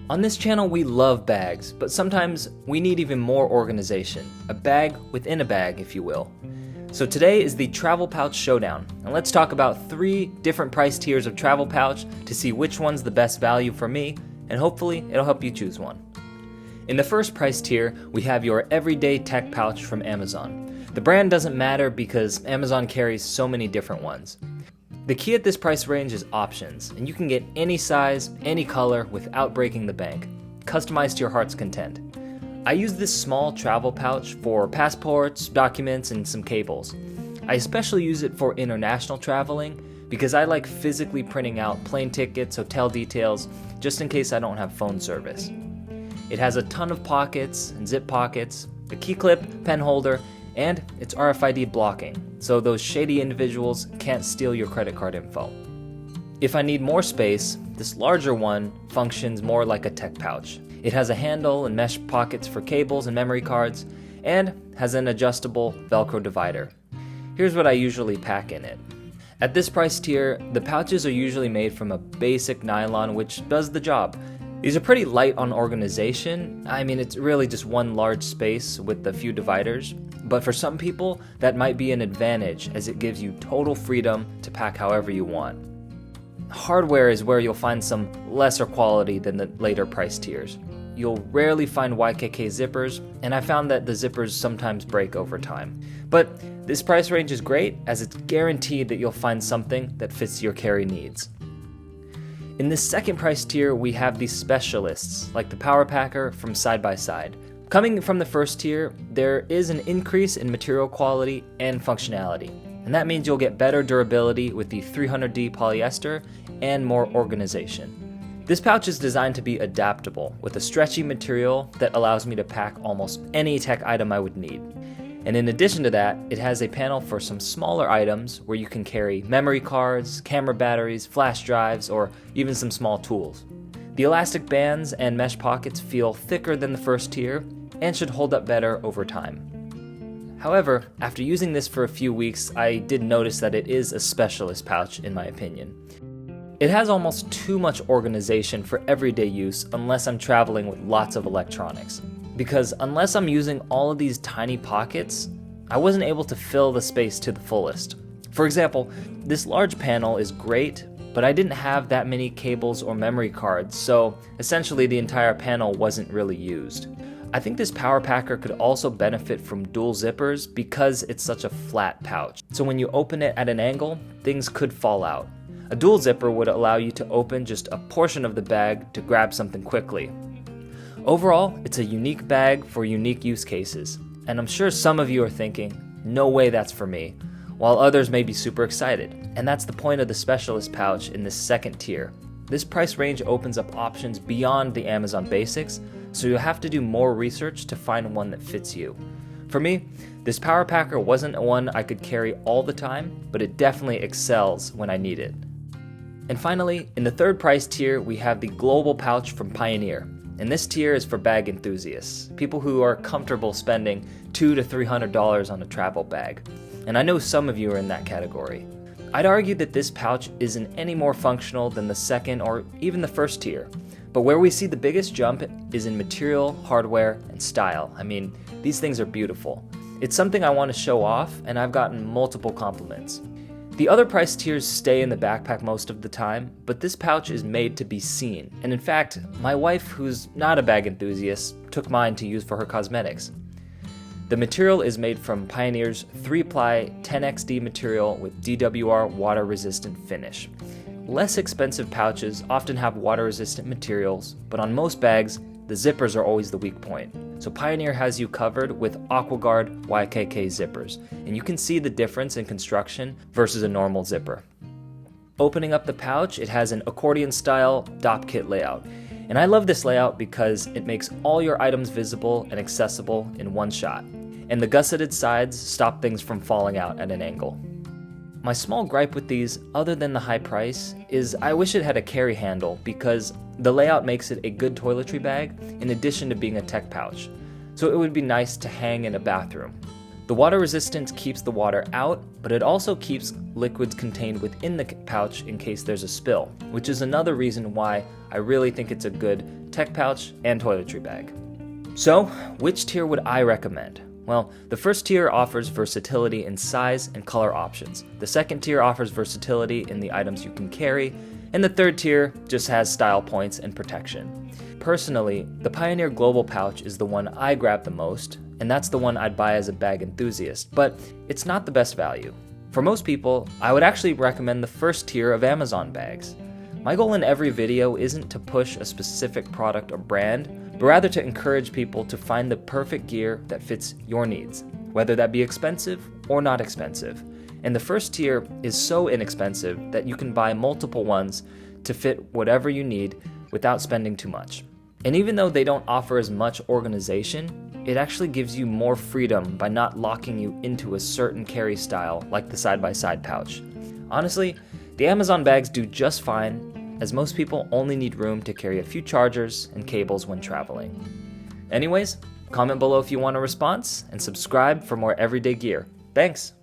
On this channel we love bags, but sometimes we need even more organization. A bag within a bag, if you will. So today is the Travel Pouch Showdown, and let's talk about 3 different price tiers of travel pouch to see which one's the best value for me, and hopefully it'll help you choose one. In the first price tier, we have your everyday tech pouch from Amazon. The brand doesn't matter because Amazon carries so many different ones. The key at this price range is options, and you can get any size, any color without breaking the bank, customized to your heart's content. I use this small travel pouch for passports, documents, and some cables. I especially use it for international traveling because I like physically printing out plane tickets, hotel details, just in case I don't have phone service. It has a ton of pockets and zip pockets, a key clip, pen holder, and it's RFID blocking, so those shady individuals can't steal your credit card info. If I need more space, this larger one functions more like a tech pouch. It has a handle and mesh pockets for cables and memory cards, and has an adjustable Velcro divider. Here's what I usually pack in it. At this price tier, the pouches are usually made from a basic nylon which does the job. These are pretty light on organization. I mean, it's really just one large space with a few dividers, but for some people, that might be an advantage as it gives you total freedom to pack however you want. Hardware is where you'll find some lesser quality than the later price tiers. You'll rarely find YKK zippers, and I found that the zippers sometimes break over time. But this price range is great as it's guaranteed that you'll find something that fits your carry needs. In this second price tier, we have the specialists, like the Power Packer from Side by Side. Coming from the first tier, there is an increase in material quality and functionality, and that means you'll get better durability with the 300D polyester and more organization. This pouch is designed to be adaptable with a stretchy material that allows me to pack almost any tech item I would need. And in addition to that, it has a panel for some smaller items where you can carry memory cards, camera batteries, flash drives, or even some small tools. The elastic bands and mesh pockets feel thicker than the first tier and should hold up better over time. However, after using this for a few weeks, I did notice that it is a specialist pouch in my opinion. It has almost too much organization for everyday use unless I'm traveling with lots of electronics. Because unless I'm using all of these tiny pockets, I wasn't able to fill the space to the fullest. For example, this large panel is great, but I didn't have that many cables or memory cards, so essentially the entire panel wasn't really used. I think this Power Packer could also benefit from dual zippers because it's such a flat pouch. So when you open it at an angle, things could fall out. A dual zipper would allow you to open just a portion of the bag to grab something quickly. Overall, it's a unique bag for unique use cases, and I'm sure some of you are thinking, no way that's for me, while others may be super excited, and that's the point of the specialist pouch in this second tier. This price range opens up options beyond the Amazon basics, so you'll have to do more research to find one that fits you. For me, this Power Packer wasn't one I could carry all the time, but it definitely excels when I need it. And finally, in the third price tier, we have the Global Pouch from Pioneer. And this tier is for bag enthusiasts, people who are comfortable spending $200 to $300 on a travel bag. And I know some of you are in that category. I'd argue that this pouch isn't any more functional than the second or even the first tier. But where we see the biggest jump is in material, hardware, and style. I mean, these things are beautiful. It's something I want to show off, and I've gotten multiple compliments. The other price tiers stay in the backpack most of the time, but this pouch is made to be seen. And in fact, my wife, who's not a bag enthusiast, took mine to use for her cosmetics. The material is made from Pioneer's 3-ply 10XD material with DWR water-resistant finish. Less expensive pouches often have water-resistant materials, but on most bags, the zippers are always the weak point. So Pioneer has you covered with AquaGuard YKK zippers, and you can see the difference in construction versus a normal zipper. Opening up the pouch, it has an accordion-style DOP kit layout. And I love this layout because it makes all your items visible and accessible in one shot. And the gusseted sides stop things from falling out at an angle. My small gripe with these, other than the high price, is I wish it had a carry handle because the layout makes it a good toiletry bag in addition to being a tech pouch. So it would be nice to hang in a bathroom. The water resistance keeps the water out, but it also keeps liquids contained within the pouch in case there's a spill, which is another reason why I really think it's a good tech pouch and toiletry bag. So, which tier would I recommend? Well, the first tier offers versatility in size and color options. The second tier offers versatility in the items you can carry, and the third tier just has style points and protection. Personally, the Pioneer Global Pouch is the one I grab the most, and that's the one I'd buy as a bag enthusiast, but it's not the best value. For most people, I would actually recommend the first tier of Amazon bags. My goal in every video isn't to push a specific product or brand, but rather to encourage people to find the perfect gear that fits your needs, whether that be expensive or not expensive. And the first tier is so inexpensive that you can buy multiple ones to fit whatever you need without spending too much. And even though they don't offer as much organization, it actually gives you more freedom by not locking you into a certain carry style like the side-by-side pouch. Honestly, the Amazon bags do just fine, as most people only need room to carry a few chargers and cables when traveling. Anyways, comment below if you want a response, and subscribe for more everyday gear. Thanks!